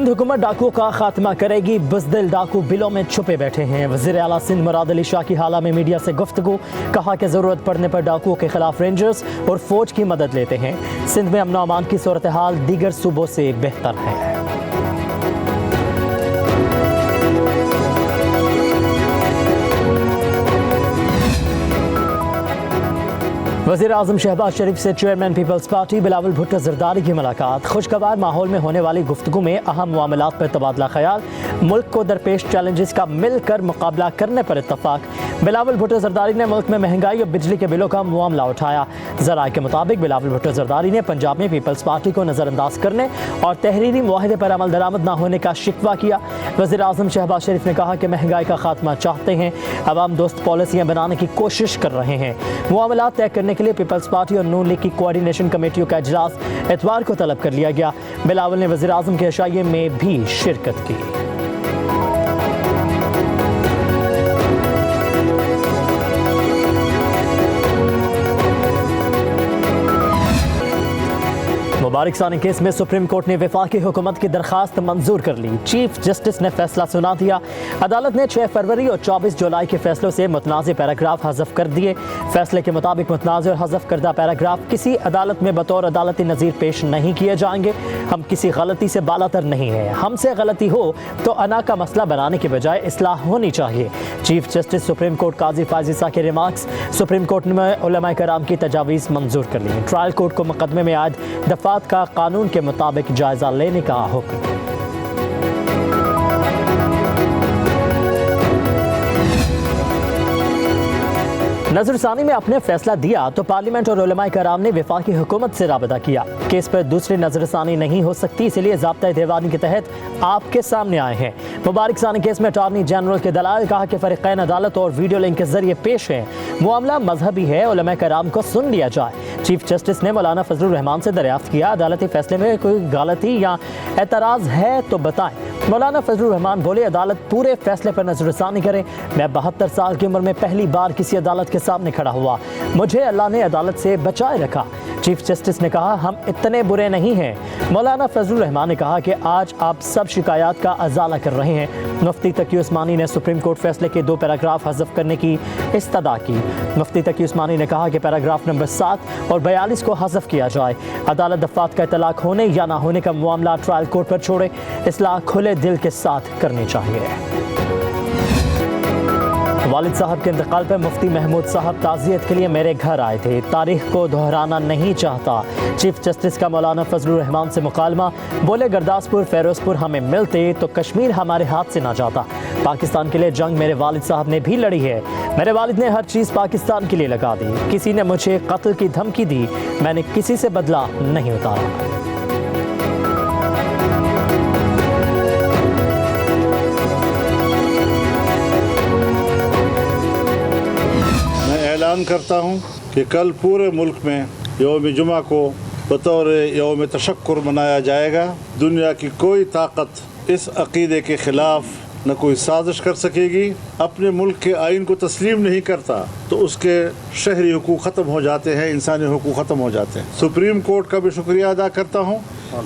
सिंध हुकूमत डाकुओं का खात्मा करेगी, बुज़दिल डाकू बिलों में छुपे बैठे हैं। वज़ीर आला सिंध मुराद अली शाह की हाला में मीडिया से गुफ्तगू, कहा कि ज़रूरत पड़ने पर डाकुओं के खिलाफ रेंजर्स और फौज की मदद लेते हैं। सिंध में अमन अमान की सूरत हाल दीगर सूबों से बेहतर है। वज़ीर आज़म शहबाज शरीफ से चेयरमैन पीपल्स पार्टी बिलावल भुट्टो ज़रदारी की मुलाकात। खुशगवार माहौल में होने वाली गुफ्तगू में अहम मामलात पर तबादला ख्याल, मुल्क को दरपेश चैलेंजेस का मिलकर मुकाबला करने पर इत्तफाक। बिलावल भुट्टो ज़रदारी ने मुल्क में महंगाई और बिजली के बिलों का मामला उठाया। ज़राए के मुताबिक बिलावल भुट्टो ज़रदारी ने पंजाब में पीपल्स पार्टी को नज़रअंदाज करने और तहरीरी मुआहदे पर अमल दरामद न होने का शिकवा किया। वज़ीर आज़म शहबाज शरीफ ने कहा कि महंगाई का खात्मा चाहते हैं, अवाम दोस्त पॉलिसियाँ बनाने की कोशिश कर रहे हैं। मामलात तय करने के लिए पीपल्स पार्टी और नून लीग की कोऑर्डिनेशन कमेटियों का इजलास इतवार को तलब कर लिया गया। बिलावल ने वज़ीर आज़म के इशाये में भी शिरकत की। मुबारक सानी केस में सुप्रीम कोर्ट ने वफाकी हुकूमत की दरखास्त मंजूर कर ली। चीफ जस्टिस ने फैसला सुना दिया। अदालत ने 6 फरवरी और 24 जुलाई के फैसलों से मुतनाज़ पैराग्राफ हज़फ कर दिए। फैसले के मुताबिक मुतनाज़ और हज़फ करदा पैराग्राफ किसी अदालत में बतौर अदालती नज़ीर पेश नहीं किए जाएंगे। हम किसी गलती से बालातर नहीं है, हमसे गलती हो तो अना का मसला बनाने के बजाय इस्लाह होनी चाहिए। चीफ जस्टिस सुप्रीम कोर्ट काजी फायज़ ईसा के रिमार्क्स। सुप्रीम कोर्ट ने उलमाए कराम की तजावीज़ मंजूर कर ली। ट्रायल कोर्ट को मुकदमे में आयद दफात का कानून के मुताबिक जायजा लेने का हुक्म। नजरसानी में अपने फैसला दिया तो पार्लियामेंट और उलमाए कराम ने वफाकी हुकूमत से राबता किया। केस पर दूसरी नजरसानी नहीं हो सकती, इसलिए ज़ाब्ता दीवानी के तहत आपके सामने आए हैं। मुबारक सानी केस में अटॉर्नी जनरल के दलाल, कहा कि फरीक़ैन अदालत और वीडियो लिंक के जरिए पेश है, मामला मजहबी है, उलमाए कराम को सुन लिया जाए। चीफ जस्टिस ने मौलाना फजलुर रहमान से दरियाफ्त किया, अदालती फैसले में कोई गलती या एतराज़ है तो बताएं। मौलाना फजलुर रहमान बोले, अदालत पूरे फैसले पर नजरसानी करे। मैं 72 साल की उम्र में पहली बार किसी अदालत के सामने खड़ा हुआ, मुझे अल्लाह ने अदालत से बचाए रखा। चीफ जस्टिस ने कहा, हम इतने बुरे नहीं हैं। मौलाना फजलुर रहमान ने कहा कि आज आप सब शिकायत का अजाला कर रहे हैं। मुफ्ती तकी उस्मानी ने सुप्रीम कोर्ट फैसले के 2 पैराग्राफ हज़फ करने की इस्तदा की। मुफ्ती तकी उस्मानी ने कहा कि पैराग्राफ नंबर 7 और 42 को हज़फ किया जाए। अदालत दफ़ात का तलाक होने या ना होने का मामला ट्रायल कोर्ट पर छोड़े, इस्लाह खुले दिल के साथ करनी चाहिए। वालिद साहब के इंतकाल पर मुफ्ती महमूद साहब ताज़ियत के लिए मेरे घर आए थे, तारीख को दोहराना नहीं चाहता। चीफ जस्टिस का मौलाना फजलुर रहमान से मुकालमा, बोले गुरदासपुर फिरोजपुर हमें मिलते तो कश्मीर हमारे हाथ से ना जाता। पाकिस्तान के लिए जंग मेरे वालिद साहब ने भी लड़ी है, मेरे वालिद ने हर चीज़ पाकिस्तान के लिए लगा दी। किसी ने मुझे कत्ल की धमकी दी, मैंने किसी से बदला नहीं उतारा। ऐलान करता हूँ कि कल पूरे मुल्क में यौम जुमा को बतौर यौम तशक्कुर मनाया जाएगा। दुनिया की कोई ताकत इस अक़ीदे के ख़िलाफ़ न कोई साजिश कर सकेगी। अपने मुल्क के आइन को तस्लीम नहीं करता तो उसके शहरी हुकूक़ ख़त्म हो जाते हैं, इंसानी हुकूक़ ख़त्म हो जाते हैं। सुप्रीम कोर्ट का भी शुक्रिया अदा करता हूँ,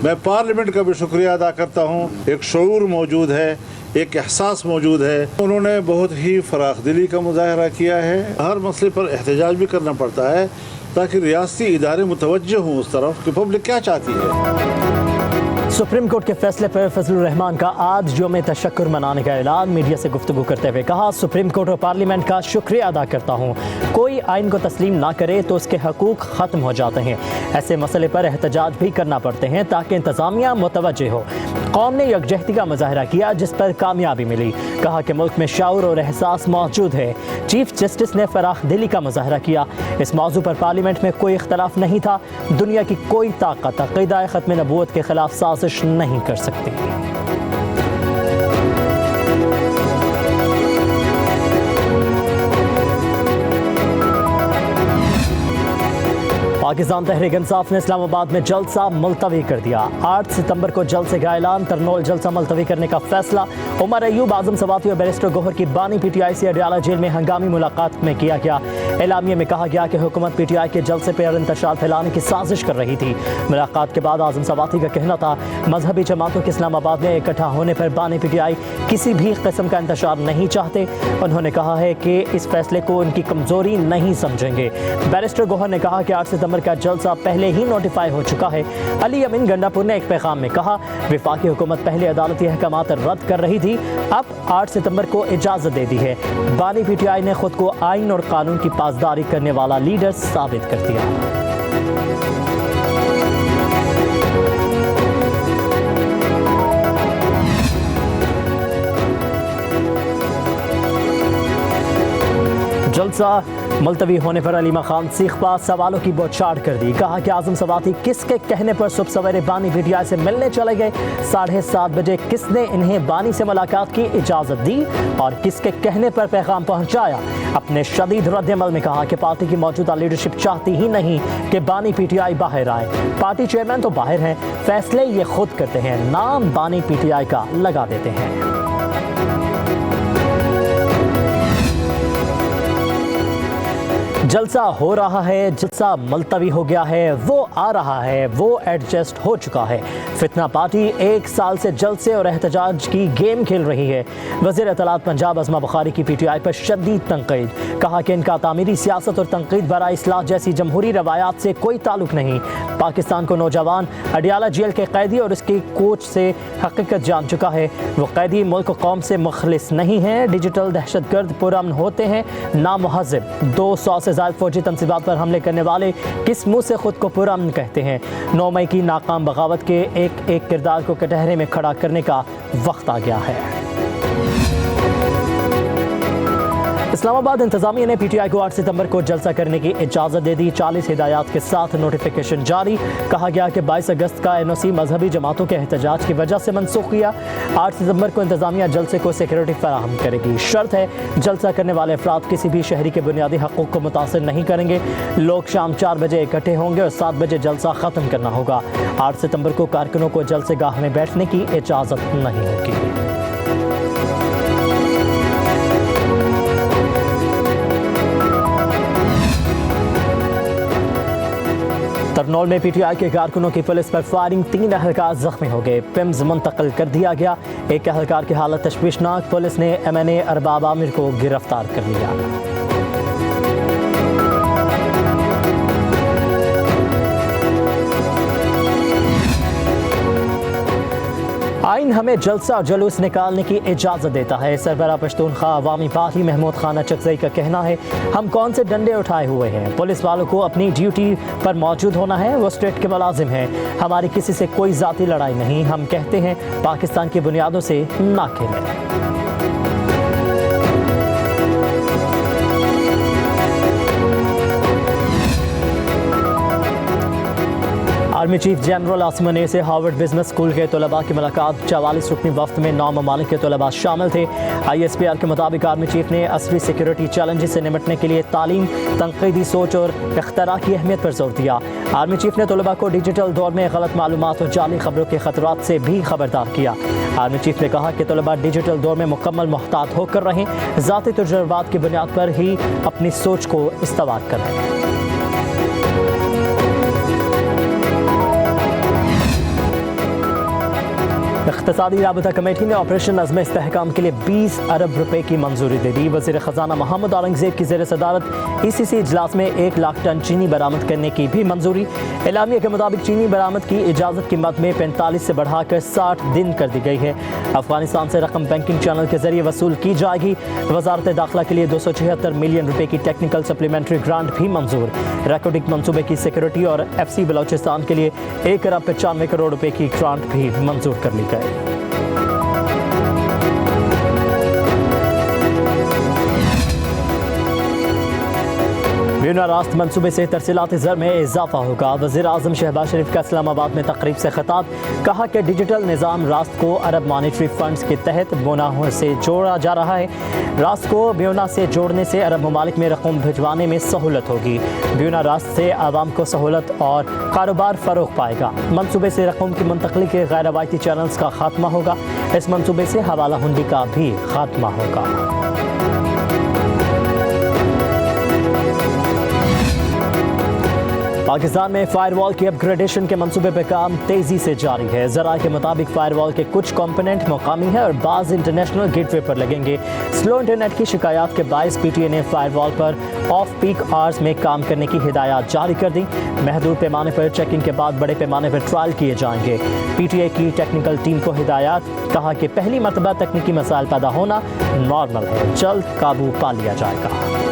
मैं पार्लियामेंट का भी शुक्रिया अदा करता हूँ। एक शऊर मौजूद है, एक एहसास मौजूद है। उन्होंने बहुत ही फराख दिली का मुजाहरा किया है। हर मसले पर एहतजाज भी करना पड़ता है ताकि रियासती इदारे मुतवज्जह हों उस तरफ कि पब्लिक क्या चाहती है। सुप्रीम कोर्ट के फैसले पर फजलुर रहमान का आज यौम तशक्कुर मनाने का ऐलान। मीडिया से गुफ्तगू करते हुए कहा, सुप्रीम कोर्ट और पार्लियामेंट का शुक्रिया अदा करता हूँ। कोई आइन को तस्लीम ना करे तो उसके हकूक़ ख़त्म हो जाते हैं। ऐसे मसले पर एहतजाज भी करना पड़ते हैं ताकि इंतज़ामिया मुतवज्जह हो। कौम ने यकजहती का मुजाहरा किया जिस पर कामयाबी मिली। कहा कि मुल्क में शऊर और एहसास मौजूद है। चीफ जस्टिस ने फराख दिली का मुजाहरा किया। इस मौजू पर पार्लियामेंट में कोई इख्तलाफ नहीं था। दुनिया की कोई ताकत अक़ीदा ख़त्म नबूवत के खिलाफ साजिश नहीं कर सकती। पाकिस्तान तहरीक इंसाफ ने इस्लामाबाद में जलसा मुलतवी कर दिया। 8 सितंबर को जलसे का ऐलान, तरनोल जलसा मुलतवी करने का फैसला। उमर अयूब, आजम सवाती और बैरिस्टर गौहर की बानी PTI से अडियाला जेल में हंगामी मुलाकात में किया गया। एलामिया में कहा गया कि हुकूमत PTI के जलसे पर इंतशार फैलाने की साजिश कर रही थी। मुलाकात के बाद आजम सवाती का कहना था मजहबी जमातों के इस्लामाबाद में इकट्ठा होने पर बानी PTI किसी भी किस्म का इंतशार नहीं चाहते। उन्होंने कहा है कि इस फैसले को उनकी कमजोरी नहीं समझेंगे। बैरिस्टर गौहर ने कहा कि 8 सितंबर का जलसा पहले ही नोटिफाई हो चुका है। अली अमीन गंडापुर ने एक पैगाम में कहा वफाकी हुकूमत पहले अदालती अहकामात रद्द कर रही थी, अब 8 सितंबर को इजाज़त दे दी है। बानी PTI ने खुद को आइन और कानून की पासदारी करने वाला लीडर साबित कर दिया। जलसा मुलतवी होने पर अलीमा खान सीखपा सवालों की बौछार कर दी। कहा कि आजम सवाती किसके कहने पर सुबह सवेरे बानी PTI से मिलने चले गए, 7:30 बजे किसने इन्हें बानी से मुलाकात की इजाज़त दी और किसके कहने पर पैगाम पहुंचाया। अपने शदीद रद्द-ए-अमल में कहा कि पार्टी की मौजूदा लीडरशिप चाहती ही नहीं कि बानी PTI बाहर आए। पार्टी चेयरमैन तो बाहर हैं, फैसले ये खुद करते हैं, नाम बानी PTI का लगा देते हैं। जलसा हो रहा है, जलसा मुलतवी हो गया है, वो आ रहा है, वो एडजस्ट हो चुका है। फितना पार्टी 1 साल से जलसे और एहतजाज की गेम खेल रही है। वज़ीर इत्तलात पंजाब अज़मा बुखारी की PTI पर शदीद तनकीद। कहा कि इनका तामीरी सियासत और तनकीद बराए इस्लाह जैसी जमहूरी रवायात से कोई ताल्लुक नहीं। पाकिस्तान को नौजवान अडियाला जेल के कैदी और उसकी कोच से हकीकत जान चुका है। वो कैदी मुल्क कौम से मुखलिस नहीं हैं, डिजिटल दहशतगर्द पुरअमन होते हैं, नामुहज़्ज़िब। 200 से ज़ायद फौजी तंसीबात पर हमले करने वाले किस मुँह से खुद को पुरअमन कहते हैं। 9 मई की नाकाम बगावत के एक किरदार को कटहरे में खड़ा करने का वक्त आ गया है। इस्लामाबाद इंतजामिया ने PTI को 8 सितंबर को जलसा करने की इजाज़त दे दी। 40 हिदायत के साथ नोटिफिकेशन जारी। कहा गया कि 22 अगस्त का NOC मजहबी जमातों के एहतजाज की वजह से मनसूख किया। 8 सितंबर को इंतजामिया जलसे को सिक्योरिटी फराहम करेगी। शर्त है जलसा करने वाले अफराद किसी भी शहरी के बुनियादी हकूक़ को मुतासिर नहीं करेंगे। लोग शाम 4 बजे इकट्ठे होंगे और 7 बजे जलसा ख़त्म करना होगा। 8 सितंबर को कारकुनों को जलसे गाह में बैठने की इजाज़त नहीं होगी। तरनौल में PTI के कारकुनों की पुलिस पर फायरिंग, 3 अहलकार जख्मी हो गए। पिम्स मुंतकिल कर दिया गया। एक अहलकार की हालत तशवीशनाक। पुलिस ने MNA अरबाब आमिर को गिरफ्तार कर लिया। आइन हमें जलसा और जुलूस निकालने की इजाज़त देता है। सरबराह पश्तूनख्वा अवामी पार्टी महमूद खान अचकज़ई का कहना है हम कौन से डंडे उठाए हुए हैं, पुलिस वालों को अपनी ड्यूटी पर मौजूद होना है, वो स्टेट के मुलाजिम हैं। हमारी किसी से कोई ज़ाती लड़ाई नहीं। हम कहते हैं पाकिस्तान की बुनियादों से ना खेलें। Army chief general Asim Munir से हार्वर्ड बिजनेस स्कूल के तलबा की मुलाकात। 44 रुकनी वफ्द में 9 ममालिक के तलबा शामिल थे। ISPR के मुताबिक आर्मी चीफ ने असरी सिक्योरिटी चैलेंजेस से निपटने के लिए तालीम, तनकीदी सोच और इख्तरा की अहमियत पर जोर दिया। आर्मी चीफ ने तलबा को डिजिटल दौर में गलत मालूमात और जाली खबरों के खतरात से भी खबरदार किया। आर्मी चीफ ने कहा कि तलबा डिजिटल दौर में मुकम्मल मुहतात होकर रहें, ज़ाती तजुर्बात की बुनियाद पर ही अपनी सोच को इस्तेमाल करें। इक़्तिसादी राबता कमेटी ने ऑपरेशन अज़्म इस्तेहकाम के लिए 20 अरब रुपए की मंजूरी दे दी। वज़ीर ख़जाना मोहम्मद औरंगज़ेब की ज़ेर सदारत ECC इजलास में 1 लाख टन चीनी बरामद करने की भी मंजूरी। एलामिया के मुताबिक चीनी बरामद की इजाज़त की मद में 45 से बढ़ाकर 60 दिन कर दी गई है। अफगानिस्तान से रकम बैंकिंग चैनल के जरिए वसूल की जाएगी। वज़ारत दाखिला के लिए 276 मिलियन रुपए की टेक्निकल सप्लीमेंट्री ग्रांट भी मंजूर। रिकॉर्डिंग मनसूबे की सिक्योरिटी और FC बलोचिस्तान के लिए 1 अरब 95 करोड़ रुपए की ग्रांट भी मंजूर कर ली गई। بیونا راست منصوبے سے ترسیلات زر میں اضافہ ہوگا۔ وزیر اعظم شہباز شریف کا اسلام آباد میں تقریب سے خطاب، کہا کہ ڈیجیٹل نظام راست کو عرب مانیٹری فنڈز کے تحت بیونا سے جوڑا جا رہا ہے۔ راست کو بیونا سے جوڑنے سے عرب ممالک میں رقم بھجوانے میں سہولت ہوگی۔ بیونا راست سے عوام کو سہولت اور کاروبار فروغ پائے گا۔ منصوبے سے رقم کی منتقلی کے غیر روایتی چینلز کا خاتمہ ہوگا۔ اس منصوبے سے حوالہ ہنڈی کا بھی خاتمہ ہوگا۔ پاکستان میں فائر وال کی اپ گریڈیشن کے منصوبے پہ کام تیزی سے جاری ہے۔ ذرائع کے مطابق فائر وال کے کچھ کمپوننٹ مقامی ہیں اور بعض انٹرنیشنل گیٹ وے پر لگیں گے۔ سلو انٹرنیٹ کی شکایات کے باعث پی ٹی اے نے فائر وال پر آف پیک آورز میں کام کرنے کی ہدایات جاری کر دی۔ محدود پیمانے پر چیکنگ کے بعد بڑے پیمانے پر ٹرائل کیے جائیں گے۔ پی ٹی اے کی ٹیکنیکل ٹیم کو ہدایات، کہا کہ پہلی مرتبہ تکنیکی مسائل پیدا ہونا نارمل ہے، جلد قابو پا لیا جائے گا۔